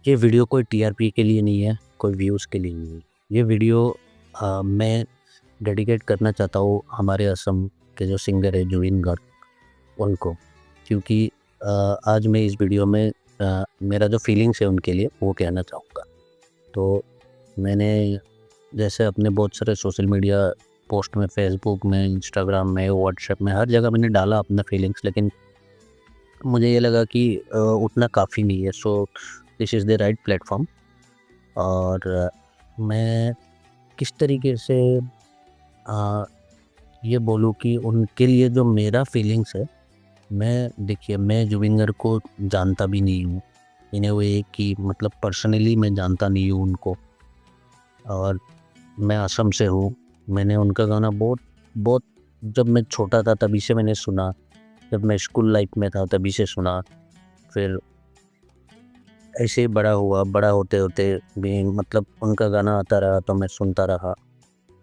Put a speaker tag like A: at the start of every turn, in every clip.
A: ये वीडियो कोई टीआरपी के लिए नहीं है, कोई व्यूज़ के लिए नहीं है। ये वीडियो मैं डेडिकेट करना चाहता हूँ हमारे असम के जो सिंगर है जुबिन गार्ग उनको, क्योंकि आज मैं इस वीडियो में मेरा जो फीलिंग्स है उनके लिए वो कहना चाहूँगा। तो मैंने जैसे अपने बहुत सारे सोशल मीडिया पोस्ट में, फेसबुक में, इंस्टाग्राम में, व्हाट्सएप में, हर जगह मैंने डाला अपना फीलिंग्स, लेकिन मुझे ये लगा कि उतना काफ़ी नहीं है। So this is the right platform. और मैं किस तरीके से अ, ये बोलूँ कि उनके लिए जो मेरा फीलिंग्स है, देखिए मैं जुबिन गार्ग को जानता भी नहीं हूँ इन अ वे कि मतलब पर्सनली मैं जानता नहीं हूँ उनको। और मैं असम से हूँ। मैंने उनका गाना बहुत बहुत जब मैं छोटा था तभी से मैंने सुना, जब मैं स्कूल लाइफ में था तभी से सुना। फिर ऐसे ही बड़ा हुआ, बड़ा होते-होते भी मतलब उनका गाना आता रहा तो मैं सुनता रहा।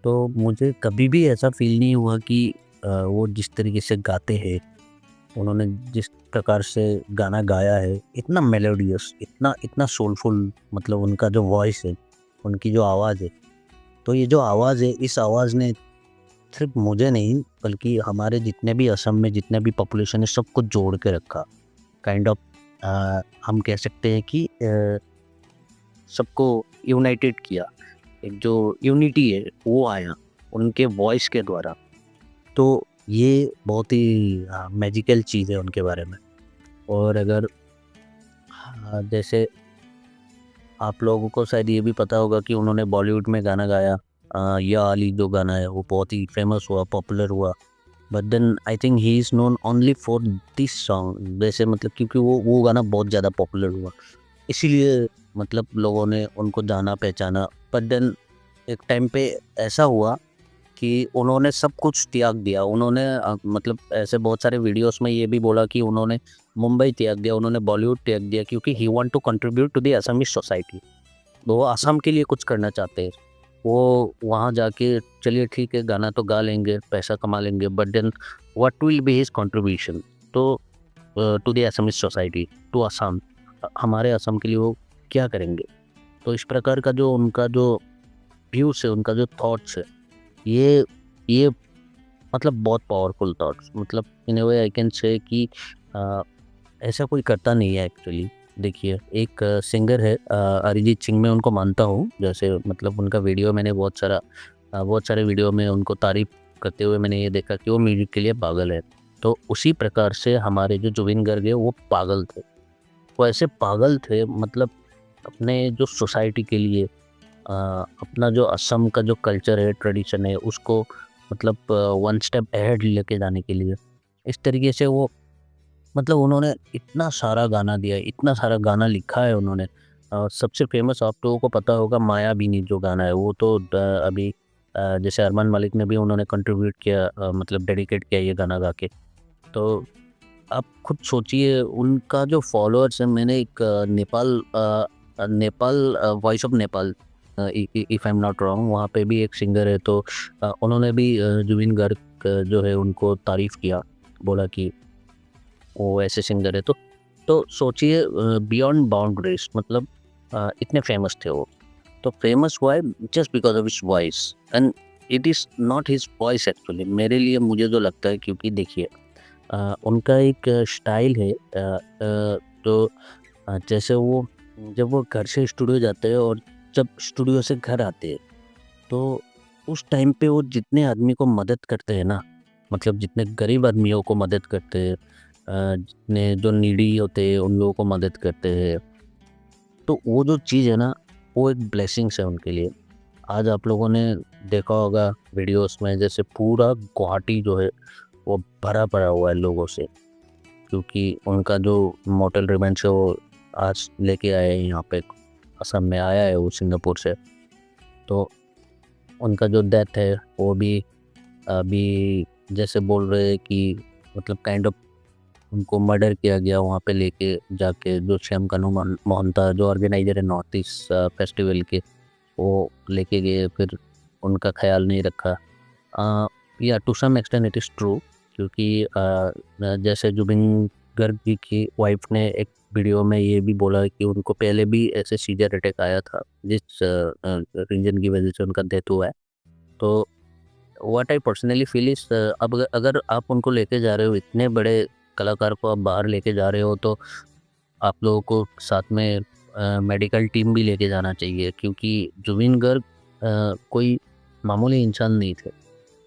A: तो मुझे कभी भी ऐसा फ़ील नहीं हुआ कि वो जिस तरीके से गाते हैं, उन्होंने जिस प्रकार से गाना गाया है, इतना मेलोडियस, इतना इतना सोलफुल, मतलब उनका जो वॉइस है, उनकी जो आवाज़ है, तो ये जो आवाज़ है, इस आवाज़ ने सिर्फ़ मुझे नहीं बल्कि हमारे जितने भी असम में जितने भी पॉपुलेशन है सबको जोड़ के रखा। काइंड ऑफ हम कह सकते हैं कि सबको यूनाइटेड किया। एक जो यूनिटी है वो आया उनके वॉइस के द्वारा। तो ये बहुत ही मैजिकल चीज़ है उनके बारे में। और अगर जैसे आप लोगों को शायद ये भी पता होगा कि उन्होंने बॉलीवुड में गाना गाया, या अली जो गाना है वो बहुत ही फेमस हुआ, पॉपुलर हुआ। But then I think he is known only for this song, वैसे मतलब क्योंकि वो गाना बहुत ज़्यादा पॉपुलर हुआ, इसीलिए मतलब लोगों ने उनको जाना पहचाना। बट देन एक टाइम पे ऐसा हुआ कि उन्होंने सब कुछ त्याग दिया। उन्होंने मतलब ऐसे बहुत सारे वीडियोस में ये भी बोला कि उन्होंने मुंबई त्याग दिया, उन्होंने बॉलीवुड त्याग दिया, क्योंकि he want to contribute to the Assamese society. वो असम के लिए कुछ करना चाहते हैं। वो वहाँ जाके चलिए ठीक है गाना तो गा लेंगे, पैसा कमा लेंगे, but then what will be his contribution to to the Assamese society, to Assam. हमारे असम के लिए वो क्या करेंगे? तो इस प्रकार का जो उनका जो व्यूज़ है, उनका जो थॉट्स है, ये ये मतलब बहुत पावरफुल थॉट्स, मतलब इन अ वे आई कैन से कि अ, ऐसा कोई करता नहीं है एक्चुअली। देखिए एक सिंगर है अरिजीत सिंह, मैं उनको मानता हूँ। जैसे मतलब उनका वीडियो मैंने बहुत सारे वीडियो में उनको तारीफ़ करते हुए मैंने ये देखा कि वो म्यूज़िक के लिए पागल है। तो उसी प्रकार से हमारे जो जुबिन गार्ग है वो पागल थे। वो ऐसे पागल थे मतलब अपने जो सोसाइटी के लिए, अपना जो असम का जो कल्चर है, ट्रेडिशन है, उसको मतलब वन स्टेप अहेड लेके जाने के लिए इस तरीके से वो मतलब उन्होंने इतना सारा गाना दिया है, इतना सारा गाना लिखा है उन्होंने। सबसे फेमस आप लोगों को पता होगा मायाबीनी जो गाना है, वो तो अभी जैसे अरमान मलिक ने भी उन्होंने कंट्रीब्यूट किया, मतलब डेडिकेट किया ये गाना गा के। तो आप खुद सोचिए उनका जो फॉलोअर्स है, मैंने एक Nepal voice of Nepal, if I am not wrong, वहाँ पे भी एक सिंगर है। तो उन्होंने भी जुबिन गार्ग जो है उनको तारीफ़ किया, बोला कि वो ऐसे सिंगर है। तो सोचिए बियॉन्ड बाउंड्रीज, मतलब इतने फेमस थे वो। तो फेमस हुआ है just because of his voice, and it is not his voice actually, मेरे लिए मुझे जो लगता है, क्योंकि देखिए उनका एक स्टाइल है, तो जैसे वो जब वो घर से स्टूडियो जाते हैं और जब स्टूडियो से घर आते हैं, तो उस टाइम पे वो जितने आदमी को मदद करते हैं ना, मतलब जितने गरीब आदमियों को मदद करते हैं, जितने जो नीडी होते हैं उन लोगों को मदद करते हैं, तो वो जो चीज़ है ना, वो एक ब्लेसिंग्स है उनके लिए। आज आप लोगों ने देखा होगा वीडियोस में, जैसे पूरा गुवाहाटी जो है वो भरा पड़ा हुआ है लोगों से, क्योंकि उनका जो मॉर्टल रिवेंज है वो आज लेके आए हैं यहाँ पे, असम में आया है वो सिंगापुर से। तो उनका जो डेथ है वो भी अभी जैसे बोल रहे हैं कि मतलब काइंड ऑफ उनको मर्डर किया गया वहाँ पे लेके जाके, जो श्याम कानू मोहंता जो ऑर्गेनाइजर है नॉर्थ ईस्ट फेस्टिवल के, वो लेके गए, फिर उनका ख्याल नहीं रखा। या to some extent it is true, क्योंकि जैसे जुबिन गर्ग जी की वाइफ ने एक वीडियो में ये भी बोला कि उनको पहले भी ऐसे सीजर अटैक आया था, जिस रीजन की वजह से उनका डेथ हुआ है। तो what I personally feel is, अब अगर आप उनको लेके जा रहे हो, इतने बड़े कलाकार को आप बाहर लेके जा रहे हो, तो आप लोगों को साथ में मेडिकल टीम भी लेके जाना चाहिए, क्योंकि जुबिन गर्ग कोई मामूली इंसान नहीं थे।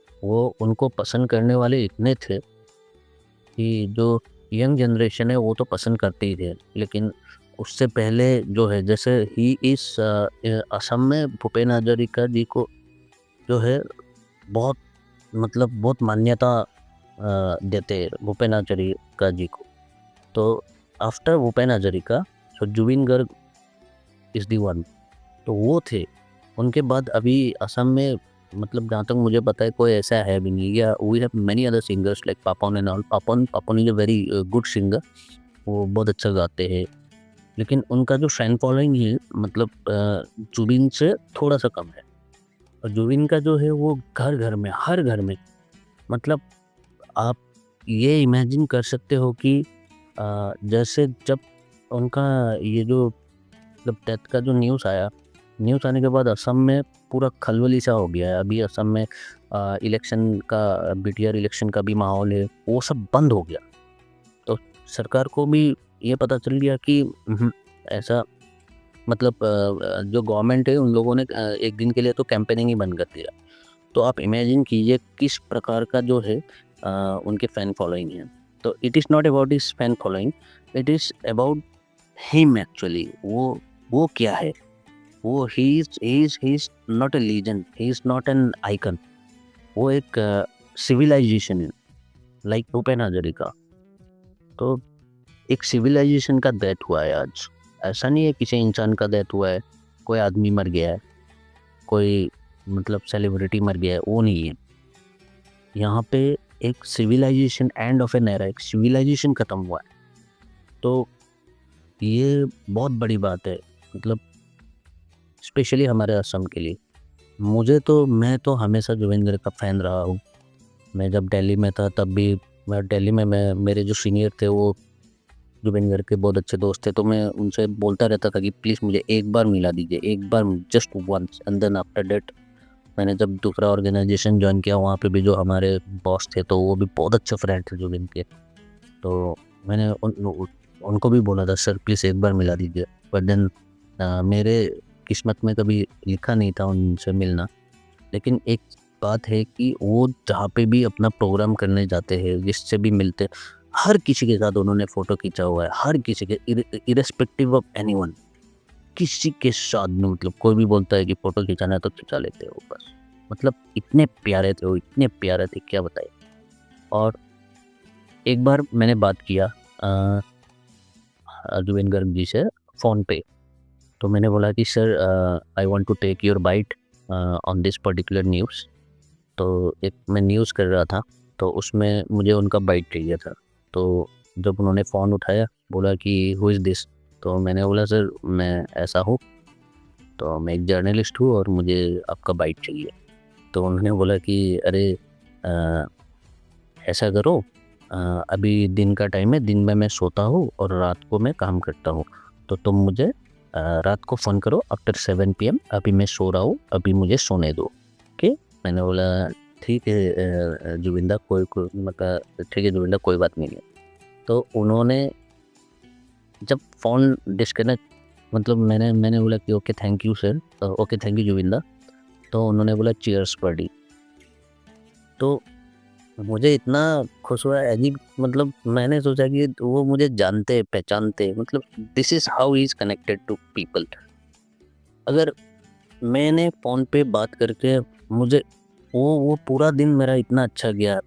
A: वो उनको पसंद करने वाले इतने थे कि जो यंग जनरेशन है वो तो पसंद करते ही थे, लेकिन उससे पहले जो है, जैसे ही इस असम में भूपेन हजारिका जी को जो है बहुत बहुत मान्यता देते हैं भूपेन हजारिका जी को। तो after Bhupen Hazarika, so Zubeen Garg is the one. तो वो थे। उनके बाद अभी असम में जहाँ तक मुझे पता है कोई ऐसा है भी नहीं। या we have many other singers like Papon and all. Papon is a very good singer, वो बहुत अच्छा गाते हैं, लेकिन उनका जो फैन फॉलोइंग है जुबिन से थोड़ा सा कम है। और जुबिन का जो है वो घर घर में, हर घर में, मतलब आप ये इमेजिन कर सकते हो कि जैसे जब उनका ये जो डेथ का जो न्यूज़ आने के बाद असम में पूरा खलबली सा हो गया है। अभी असम में इलेक्शन का, बीटीआर इलेक्शन का भी माहौल है, वो सब बंद हो गया। तो सरकार को भी ये पता चल गया कि ऐसा जो गवर्नमेंट है उन लोगों ने एक दिन के लिए तो कैंपेनिंग ही बंद कर दिया। तो आप इमेजिन कीजिए किस प्रकार का जो है उनके फैन फॉलोइंग है। तो it is not about his fan following, it is about him actually. वो क्या है? वो he is not a legend, he is not an icon. वो एक सिविलाइजेशन है, लाइक भूपेन हजारिका। तो एक सिविलाइजेशन का डेथ हुआ है आज। ऐसा नहीं है किसी इंसान का डेथ हुआ है, कोई आदमी मर गया है, कोई सेलिब्रिटी मर गया है, वो नहीं है। यहाँ पे एक civilization end of an era, एक सिविलाइजेशन खत्म हुआ है। तो ये बहुत बड़ी बात है, स्पेशली हमारे असम के लिए। मैं तो हमेशा जुबिन गर्ग का फ़ैन रहा हूँ। मैं जब दिल्ली में था तब भी दिल्ली में मेरे जो सीनियर थे वो जुबिन गर्ग के बहुत अच्छे दोस्त थे। तो मैं उनसे बोलता रहता था कि प्लीज़ मुझे एक बार मिला दीजिए, एक बार, just once. And then after that मैंने जब दूसरा ऑर्गेनाइजेशन ज्वाइन किया, वहाँ पे भी जो हमारे बॉस थे तो वो भी बहुत अच्छे फ्रेंड थे जुबिन के। तो मैंने उनको भी बोला था, सर प्लीज़ एक बार मिला दीजिए। बट देन मेरे किस्मत में कभी लिखा नहीं था उनसे मिलना। लेकिन एक बात है कि वो जहाँ पे भी अपना प्रोग्राम करने जाते हैं, जिससे भी मिलते, हर किसी के साथ उन्होंने फ़ोटो खींचा हुआ है, हर किसी के, इर्रेस्पेक्टिव ऑफ एनीवन। किसी के साथ भी कोई भी बोलता है कि फ़ोटो खिंचाना है तो खिंचा लेते हो बस। इतने प्यारे थे वो, इतने प्यारे थे, क्या बताएँ। और एक बार मैंने बात किया जुबिन गर्ग जी से फ़ोन पे। तो मैंने बोला कि sir I want to take your bite on this particular news. तो एक मैं न्यूज़ कर रहा था, तो उसमें मुझे उनका बाइट चाहिए था। तो जब उन्होंने फ़ोन उठाया, बोला कि हु इज़ दिस? तो मैंने बोला सर मैं ऐसा हूँ, तो मैं एक जर्नलिस्ट हूँ और मुझे आपका बाइट चाहिए। तो उन्होंने बोला कि अरे ऐसा करो, अभी दिन का टाइम है, दिन में मैं सोता हूँ और रात को मैं काम करता हूँ, तो तुम मुझे रात को फ़ोन करो आफ्टर 7 PM। अभी मैं सो रहा हूँ, अभी मुझे सोने दो। ओके। मैंने बोला ठीक है जुबिंदा, ठीक है जुबिंदा, कोई बात नहीं है। तो उन्होंने जब फ़ोन डिस्कनेक्ट, मैंने बोला कि okay thank you sir, okay thank you Zubeenda. तो उन्होंने बोला चीयर्स बडी। तो मुझे इतना खुश हुआ, अजीब, मैंने सोचा कि वो मुझे जानते, पहचानते, this is how he is connected to people. अगर मैंने फ़ोन पे बात करके मुझे वो पूरा दिन मेरा इतना अच्छा गया,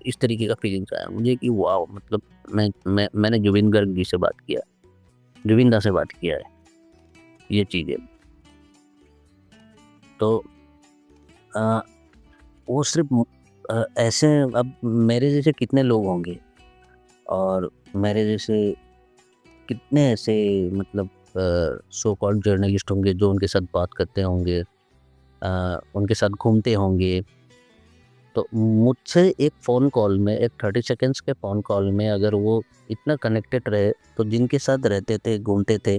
A: इस तरीके का फीलिंग्स आया मुझे कि वाओ, मैंने जुबिन गर्ग जी से बात किया, जुबिन दा से बात किया है, ये चीज़ें। तो आ, वो सिर्फ ऐसे, अब मेरे जैसे कितने लोग होंगे, और मेरे जैसे कितने ऐसे सो कॉल्ड जर्नलिस्ट होंगे जो उनके साथ बात करते होंगे, उनके साथ घूमते होंगे। तो मुझसे एक फ़ोन कॉल में, एक 30 सेकंड्स के फ़ोन कॉल में अगर वो इतना कनेक्टेड रहे, तो जिनके साथ रहते थे, घूमते थे,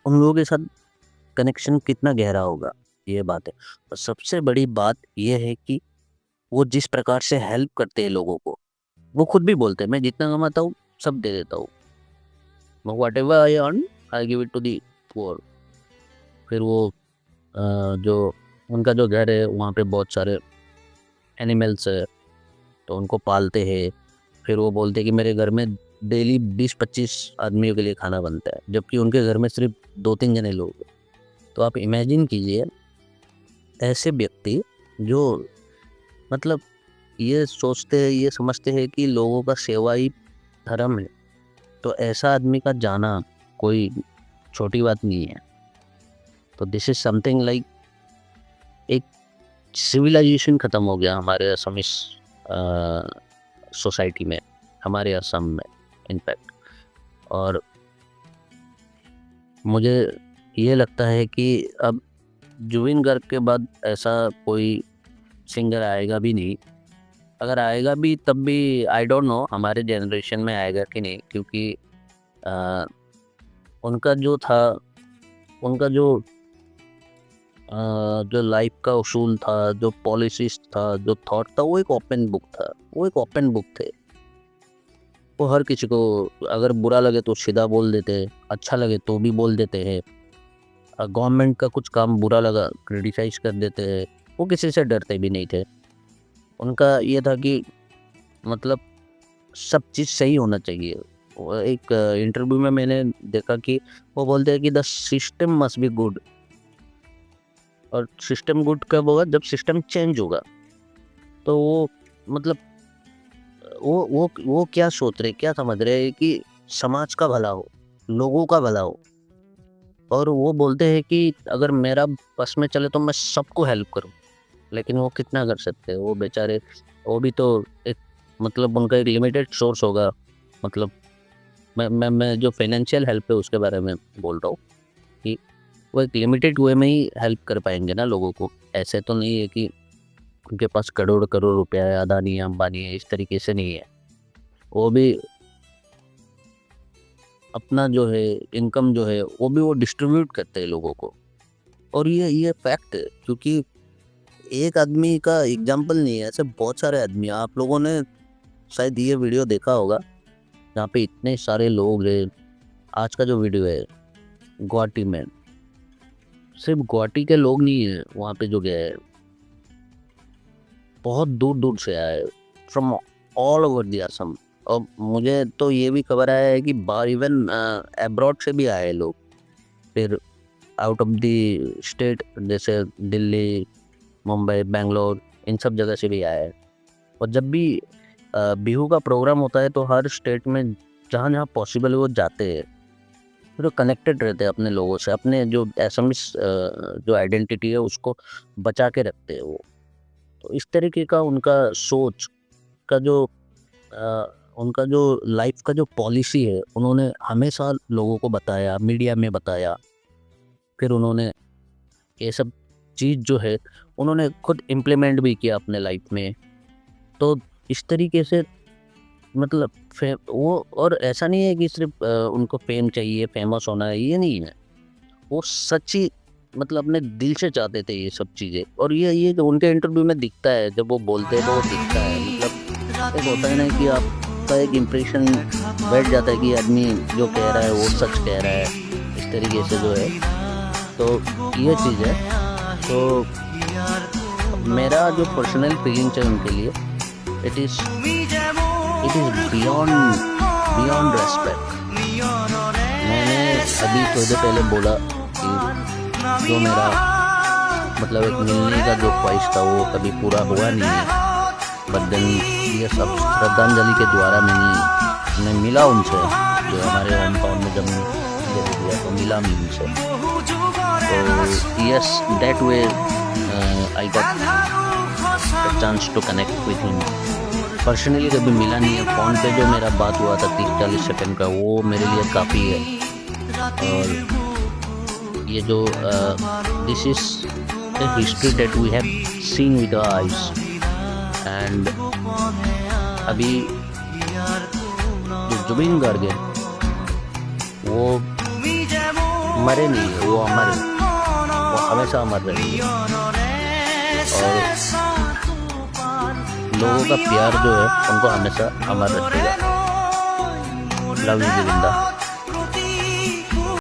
A: उन लोगों के साथ कनेक्शन कितना गहरा होगा, ये बात है। और सबसे बड़ी बात ये है कि वो जिस प्रकार से हेल्प करते हैं लोगों को, वो खुद भी बोलते हैं, मैं जितना कमाता हूँ, सब दे देता हूँ। Whatever I earn, I give it to the poor. फिर वो जो उनका जो घर है, वहाँ पे बहुत सारे एनिमल्स है, तो उनको पालते हैं। फिर वो बोलते हैं कि मेरे घर में डेली 20-25 आदमियों के लिए खाना बनता है, जबकि उनके घर में सिर्फ 2-3 जने लोग हैं। तो आप इमेजिन कीजिए, ऐसे व्यक्ति जो मतलब ये सोचते हैं, ये समझते हैं कि लोगों का सेवा ही धर्म है, तो ऐसा आदमी का जाना कोई छोटी बात नहीं है। तो दिस इज समथिंग लाइक एक सिविलाइजेशन ख़त्म हो गया हमारे असमिस सोसाइटी में, हमारे असम में इनफैक्ट। और मुझे ये लगता है कि अब जुबिन गर्ग के बाद ऐसा कोई सिंगर आएगा भी नहीं। अगर आएगा भी तब भी आई डोंट नो हमारे जनरेशन में आएगा कि नहीं, क्योंकि उनका जो था, उनका जो लाइफ का उसूल था, जो पॉलिसीज था, जो थॉट था, वो एक ओपन बुक था। वो एक ओपन बुक थे। वो हर किसी को अगर बुरा लगे तो सीधा बोल देते, अच्छा लगे तो भी बोल देते हैं। गवर्नमेंट का कुछ काम बुरा लगा क्रिटिसाइज कर देते हैं। वो किसी से डरते भी नहीं थे। उनका ये था कि मतलब सब चीज़ सही होना चाहिए। एक इंटरव्यू में मैंने देखा कि वो बोलते हैं कि the system must be good. और सिस्टम गुड कब होगा? जब सिस्टम चेंज होगा। तो वो मतलब वो क्या सोच रहे, क्या समझ रहे हैं कि समाज का भला हो, लोगों का भला हो। और वो बोलते हैं कि अगर मेरा बस में चले तो मैं सबको हेल्प करूं। लेकिन वो कितना कर सकते हैं? वो बेचारे, वो भी तो एक मतलब उनका एक लिमिटेड सोर्स होगा। मतलब मैं जो फाइनेंशियल हेल्प है उसके बारे में बोल रहा हूँ कि वो एक लिमिटेड वे में ही हेल्प कर पाएंगे ना लोगों को। ऐसे तो नहीं है कि उनके पास करोड़ करोड़ रुपया है, अदानी है, अंबानी है, इस तरीके से नहीं है। वो भी अपना जो है इनकम जो है वो भी वो डिस्ट्रीब्यूट करते हैं लोगों को। और ये फैक्ट है, क्योंकि एक आदमी का एग्जाम्पल नहीं है, ऐसे बहुत सारे आदमी। आप लोगों ने शायद ये वीडियो देखा होगा जहाँ पे इतने सारे लोग हैं। आज का जो वीडियो है गुवाहाटी में, सिर्फ गुवाहाटी के लोग नहीं है वहाँ पे जो गए हैं, बहुत दूर दूर से आए, from all over the Assam. और मुझे तो ये भी खबर आया है कि बाहर इवन अब्रॉड से भी आए लोग, फिर आउट ऑफ द स्टेट, जैसे दिल्ली, मुंबई, बेंगलोर, इन सब जगह से भी आए हैं। और जब भी बिहू का प्रोग्राम होता है तो हर स्टेट में जहाँ जहाँ पॉसिबल है वो जाते हैं। फिर वो कनेक्टेड रहते हैं अपने लोगों से, अपने जो असमिस जो आइडेंटिटी है उसको बचा के रखते हैं वो। तो इस तरीके का उनका सोच का जो उनका जो लाइफ का जो पॉलिसी है, उन्होंने हमेशा लोगों को बताया, मीडिया में बताया। फिर उन्होंने ये सब चीज़ जो है उन्होंने खुद इम्प्लीमेंट भी किया अपने लाइफ में। तो इस तरीके से मतलब वो, और ऐसा नहीं है कि सिर्फ उनको फेम चाहिए, फेमस होना है, ये नहीं है। वो सच्ची मतलब अपने दिल से चाहते थे ये सब चीज़ें। और ये जो उनके इंटरव्यू में दिखता है, जब वो बोलते हैं तो वो दिखता है। मतलब एक होता है ना कि आपका एक इम्प्रेशन बैठ जाता है कि आदमी जो कह रहा है वो सच कह रहा है, इस तरीके से जो है। तो ये चीज़ है। तो मेरा जो पर्सनल फीलिंग्स है उनके लिए, इट इज़ बियॉन्ड रेस्पेक्ट। मैंने अभी थोड़ी देर पहले बोला कि जो मेरा मतलब एक मिलने का जो ख्वाहिश था वो कभी पूरा हुआ नहीं है। बट देन ये सब श्रद्धांजलि के द्वारा मैं मिला उनसे, जो हमारे होम टाउन में जब दिया तो मिला मैं उनसे। तो yes, that way I got the chance to connect with him. Personally कभी मिला नहीं है। फ़ोन पे जो मेरा बात हुआ था 30-40 सेकंड का, वो मेरे लिए काफ़ी है। और ये जो this is the history that we have seen with our eyes. And अभी जो जुबिन गार्ग है वो मरे नहीं है, वो अमर है, वो हमेशा अमर रहेंगे। और लोगों का प्यार जो है उनको हमेशा अमर रखेगा। Love you जुबिंदा।